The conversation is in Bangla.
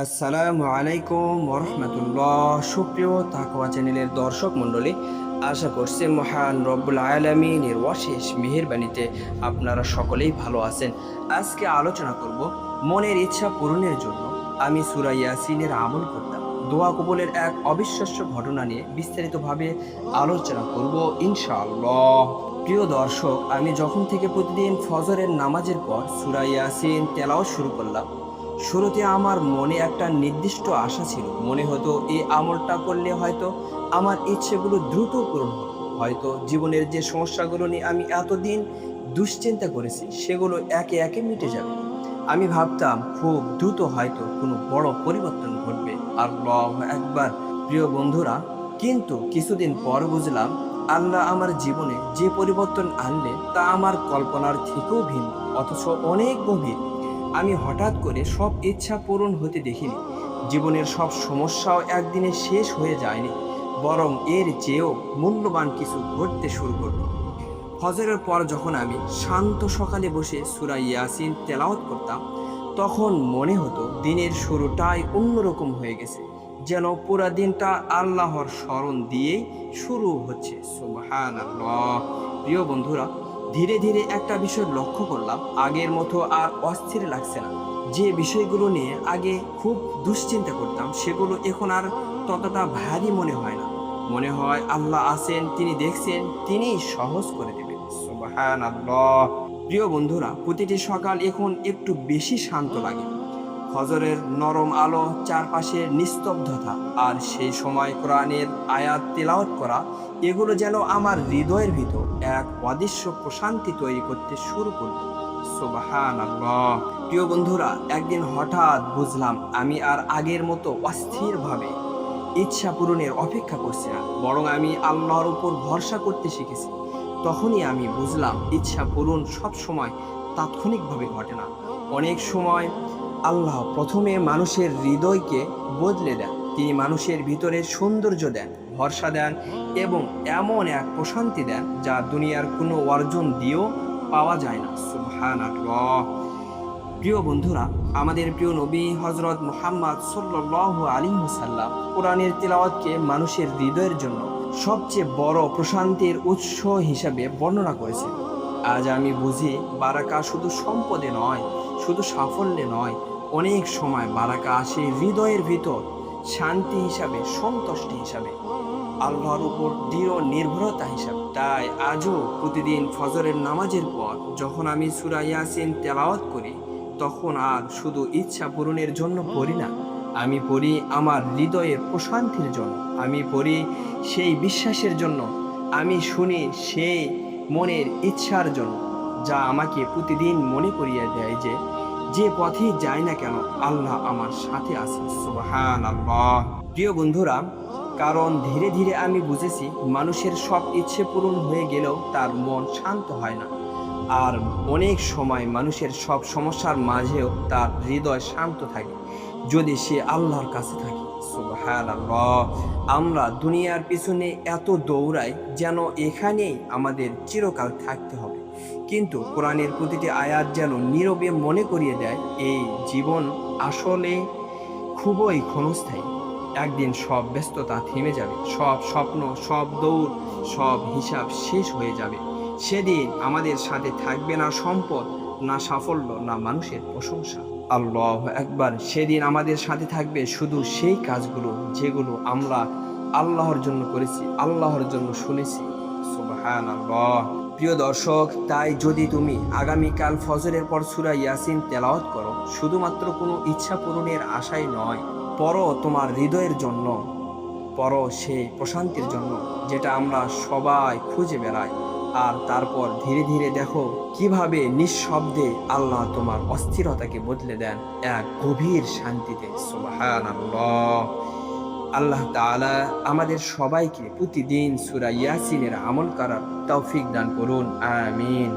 আসসালামু আলাইকুম ওরহমতুল্লাহ। সুপ্রিয় তাকওয়া চ্যানেলের দর্শক মণ্ডলী, আশা করছি মহান রব্বুল আলামিনের অশেষ মেহেরবানিতে আপনারা সকলেই ভালো আছেন। আজকে আলোচনা করব মনের ইচ্ছা পূরণের জন্য আমি সূরা ইয়াসিনের আমল করতাম। দোয়া কবুলের এক অবিশ্বাস্য ঘটনা নিয়ে বিস্তারিতভাবে আলোচনা করব ইনশাআল্লাহ। প্রিয় দর্শক, আমি যখন থেকে প্রতিদিন ফজরের নামাজের পর সূরা ইয়াসিন তেলাওয়াত শুরু করলাম, শুরুতে আমার মনে একটা নির্দিষ্ট আশা ছিল। মনে হতো এই আমলটা করলে হয়তো আমার ইচ্ছেগুলো দ্রুত পূরণ হবে, হয়তো জীবনের যে সমস্যাগুলো নিয়ে আমি এতদিন দুশ্চিন্তা করেছি সেগুলো একে একে মিটে যাবে। আমি ভাবতাম খুব দ্রুত হয়তো কোনো বড় পরিবর্তন ঘটবে। আল্লাহু আকবার। প্রিয় বন্ধুরা, কিন্তু কিছুদিন পর বুঝলাম আল্লাহ আমার জীবনে যে পরিবর্তন আনলেন তা আমার কল্পনার থেকেও ভিন্ন, অথচ অনেক গভীর। আমি হঠাৎ করে সব ইচ্ছা পূরণ হতে দেখিনি। জীবনের সব সমস্যাও একদিনে শেষ হয়ে যায়নি, বরং এর চেয়েও মূল্যবান কিছু ঘটতে শুরু করলো। ফজরের পর যখন আমি শান্ত সকালে বসে সূরা ইয়াসিন তেলাওয়াত করতাম, তখন মনে হতো দিনের শুরুটাই অন্যরকম হয়ে গেছে, যেন পুরা দিনটা আল্লাহর স্মরণ দিয়েই শুরু হচ্ছে। সুবহানাল্লাহ। প্রিয় বন্ধুরা, ধীরে ধীরে একটা বিষয় লক্ষ্য করলাম, আগের মতো আর অস্থির লাগছে না। যে বিষয়গুলো নিয়ে আগে খুব দুশ্চিন্তা করতাম সেগুলো এখন আর ততটা ভারী মনে হয় না। মনে হয় আল্লাহ আছেন, তিনি দেখছেন, তিনিই সহজ করে দেবেন। সুবহানাল্লাহ। প্রিয় বন্ধুরা, প্রতিটি সকাল এখন একটু বেশি শান্ত লাগে। ফজরের নরম আলো, চারপাশের নিস্তব্ধতা, আর সেই সময় কোরআনের আয়াত তেলাওয়াত করা, এগুলো যেন আমার হৃদয়ের ভিতর এক অদৃশ্য প্রশান্তি তৈরি করতে শুরু করল। সুবহানাল্লাহ। প্রিয় বন্ধুরা, একদিন হঠাৎ বুঝলাম আমি আর আগের মতো অস্থিরভাবে ইচ্ছা পূরণের অপেক্ষা করছি না, বরং আমি আল্লাহর উপর ভরসা করতে শিখেছি। তখনই আমি বুঝলাম ইচ্ছা পূরণ সব সময় তাৎক্ষণিকভাবে ঘটে না। অনেক সময় আল্লাহ প্রথমে মানুষের হৃদয়কে বদলে দেন। তিনি মানুষের ভিতরে সৌন্দর্য দেন, ভরসা দেন এবং এমন এক প্রশান্তি দেন যা দুনিয়ার কোনো অর্জন দিয়েও পাওয়া যায় না। সুবহানাল্লাহ। প্রিয় বন্ধুরা, আমাদের প্রিয় নবী হযরত মুহাম্মদ সাল্লাল্লাহু আলাইহি ওয়াসাল্লাম কোরআনের তিলাওয়াতকে মানুষের হৃদয়ের জন্য সবচেয়ে বড় প্রশান্তির উৎস হিসাবে বর্ণনা করেছেন। আজ আমি বুঝি বারাকা শুধু সম্পদে নয়, শুধু সাফল্যে নয়, অনেক সময় বারাকা আসে হৃদয়ের ভিতর শান্তি হিসাবে, সন্তুষ্টি হিসাবে, আল্লাহর উপর দৃঢ় নির্ভরতা হিসাবে। তাই আজও প্রতিদিন ফজরের নামাজের পর যখন আমি সূরা ইয়াসিন তেলাওয়াত করি, তখন আর শুধু ইচ্ছা পূরণের জন্য পড়ি না, আমি পড়ি আমার হৃদয়ের প্রশান্তির জন্য, আমি পড়ি সেই বিশ্বাসের জন্য, আমি শুনি সেই মনের ইচ্ছার জন্য, যা আমাকে প্রতিদিন মনে করিয়ে দেয় যে যে পথেই যাই না কেন আল্লাহ আমার সাথে আছেন। সুবহানাল্লাহ। প্রিয় বন্ধুরা, কারণ ধীরে ধীরে আমি বুঝেছি মানুষের সব ইচ্ছে পূরণ হয়ে গেলেও তার মন শান্ত হয় না। আর অনেক সময় মানুষের সব সমস্যার মাঝেও তার হৃদয় শান্ত থাকে যদি সে আল্লাহর কাছে থাকে। সুবহানাল্লাহ। আমরা দুনিয়ার পিছনে এত দৌড়াই যেন এখানেই আমাদের চিরকাল থাকতে হবে, কিন্তু কোরআনের প্রতিটি আয়াত যেন নীরবে মনে করিয়ে দেয় এই জীবন আসলে খুবই ক্ষণস্থায়ী। একদিন সব ব্যস্ততা থেমে যাবে, সব স্বপ্ন, সব দৌড়, সব হিসাব শেষ হয়ে যাবে। সেদিন আমাদের সাথে থাকবে না সম্পদ, না সাফল্য, না মানুষের প্রশংসা। আল্লাহু আকবার। সেদিন আমাদের সাথে থাকবে শুধু সেই কাজগুলো যেগুলো আমরা আল্লাহর জন্য করেছি, আল্লাহর জন্য শুনেছি। সুবহানাল্লাহ। প্রিয় দর্শক, তাই যদি তুমি আগামীকাল ফজরের পর সূরা ইয়াসিন তেলাওয়াত করো, শুধুমাত্র কোনো ইচ্ছা পূরণের আশাই নয়, পড়ো তোমার হৃদয়ের জন্য, পড়ো সেই প্রশান্তির জন্য যেটা আমরা সবাই খুঁজে বেড়াই। আর তারপর ধীরে ধীরে দেখো কিভাবে নিঃশব্দে আল্লাহ তোমার অস্থিরতাকে বদলে দেন এক গভীর শান্তিতে। সুবহানাল্লাহ। আল্লাহ তাআলা আমাদের সবাইকে প্রতিদিন সূরা ইয়াসিনের আমল করার তৌফিক দান করুন। আমিন।